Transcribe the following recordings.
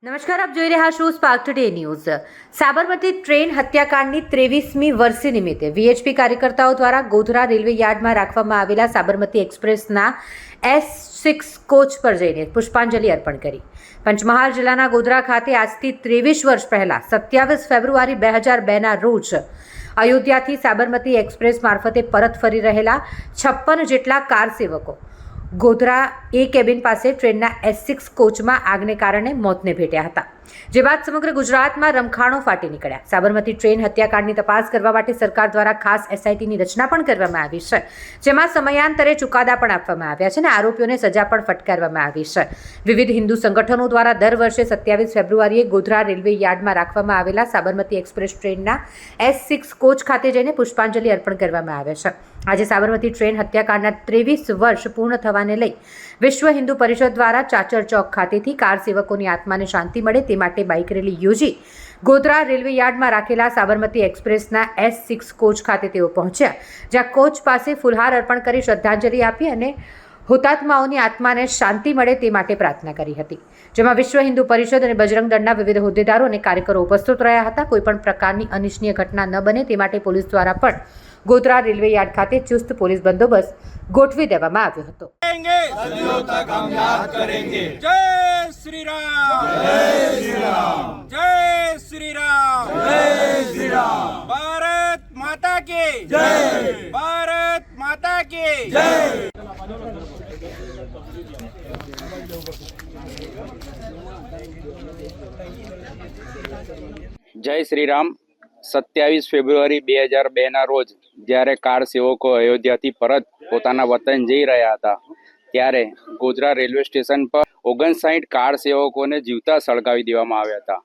નમસ્કાર, આપ જોઈ રહ્યા છો Spark Today News. Sabarmati train હત્યાકાંડની 23મી વર્ષી નિમિત્તે વીએચપી કાર્યકર્તાઓ દ્વારા ગોધરા રેલવે યાર્ડમાં રાખવામાં આવેલા સાબરમતી એક્સપ્રેસના S6 કોચ પર જઈને પુષ્પાંજલિ અર્પણ કરી। પંચમહાલ જિલ્લાના ગોધરા ખાતે આજથી 23 વર્ષ પહેલા 27 ફેબ્રુઆરી 2002ના રોજ અયોધ્યાથી સાબરમતી એક્સપ્રેસ મારફતે પરત ફરી રહેલા 56 જેટલા કાર સેવકો ગોધરા એ કેબિન પાસે ટ્રેનના S6 કોચમાં આગને કારણે મોતને ભેટ્યા હતા, જે બાદ સમગ્ર ગુજરાતમાં રમખાણો ફાટી નીકળ્યા। સાબરમતી ટ્રેન હત્યાકાંડની તપાસ કરવા માટે સરકાર દ્વારા ખાસ એસઆઈટીની રચના પણ કરવામાં આવી છે, જેમાં સમયાંતરે ચુકાદા પણ આપવામાં આવ્યા છે અને આરોપીઓને સજા પણ ફટકારવામાં આવી છે। વિવિધ હિન્દુ સંગઠનો દ્વારા દર વર્ષે 27 ફેબ્રુઆરીએ ગોધરા રેલવે યાર્ડમાં રાખવામાં આવેલા સાબરમતી એક્સપ્રેસ ટ્રેનના S6 કોચ ખાતે જઈને પુષ્પાંજલિ અર્પણ કરવામાં આવે છે। આજે સાબરમતી ટ્રેન હત્યાકાંડના 23 વર્ષ પૂર્ણ થવાને લઈ વિશ્વ હિન્દુ પરિષદ દ્વારા ચાચર ચોક ખાતેથી કાર સેવકોની આત્માને શાંતિ મળે તે માટે બાઇક રેલી યોજી ગોધરા રેલવે યાર્ડમાં રાખેલા સાબરમતી એક્સપ્રેસના S6 કોચ ખાતે તેઓ પહોંચ્યા, જ્યાં કોચ પાસે ફૂલહાર અર્પણ કરી શ્રદ્ધાંજલિ આપી અને હુતાત્માઓની આત્માને શાંતિ મળે તે માટે પ્રાર્થના કરી હતી, જેમાં વિશ્વ હિન્દુ પરિષદ અને બજરંગ દળના વિવિધ હોદ્દેદારો અને કાર્યકરો ઉપસ્થિત રહ્યા હતા। કોઈપણ પ્રકારની અનિચ્છનીય ઘટના ન બને તે માટે પોલીસ દ્વારા પણ ગોધરા રેલવે યાર્ડ ખાતે ચુસ્ત પોલીસ બંદોબસ્ત ગોઠવી દેવામાં આવ્યો હતો। जय श्री राम, जय श्री राम, जय श्री राम, जय श्री राम। भारत माता की जय, भारत माता की जय। જય શ્રી રામ। 27 ફેબ્રુઆરી 2002ના રોજ જ્યારે કાર સેવકો અયોધ્યાથી પરત પોતાના વતન જઈ રહ્યા હતા, ત્યારે ગોધરા રેલવે સ્ટેશન પર 59 કાર સેવકોને જીવતા સળગાવી દેવામાં આવ્યા હતા।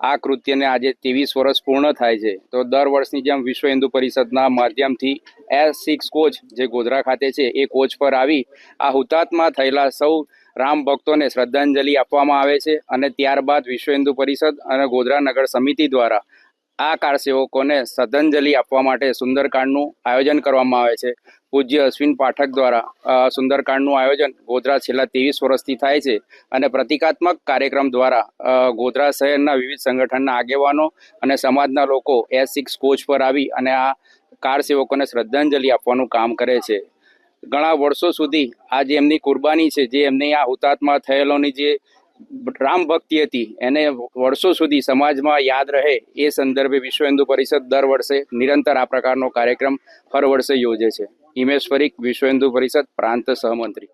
આ કૃત્યને આજે 23 વર્ષ પૂર્ણ થાય છે, તો દર વર્ષની જેમ વિશ્વ હિન્દુ પરિષદના માધ્યમથી S6 કોચ જે ગોધરા ખાતે છે એ કોચ પર આવી આ હુતાત્મા થયેલા સૌ રામ ભક્તોને શ્રદ્ધાંજલિ આપવામાં આવે છે અને ત્યારબાદ વિશ્વ હિન્દુ પરિષદ અને ગોધરા નગર સમિતિ દ્વારા આ કાર સેવકોને શ્રદ્ધાંજલિ આપવા માટે સુંદરકાંડનું આયોજન કરવામાં આવે છે। પૂજ્ય અશ્વિન પાઠક દ્વારા સુંદરકાંડનું આયોજન ગોધરા છેલ્લા 23 વર્ષથી થાય છે અને પ્રતિકાત્મક કાર્યક્રમ દ્વારા ગોધરા શહેરના વિવિધ સંગઠનના આગેવાનો અને સમાજના લોકો S6 કોચ પર આવી અને આ કાર સેવકોને શ્રદ્ધાંજલિ આપવાનું કામ કરે છે। ઘણા વર્ષો સુધી આ જે એમની કુરબાની છે, જે એમની આ હુતાત્મા થયેલોની જે રામ ભક્તિ હતી, એને વર્ષો સુધી સમાજમાં યાદ રહે એ સંદર્ભે વિશ્વ હિન્દુ પરિષદ દર વર્ષે નિરંતર આ પ્રકારનો કાર્યક્રમ હર વર્ષે યોજે છે। હિમેશ પરીખ, વિશ્વ હિન્દુ પરિષદ પ્રાંત સહમંત્રી।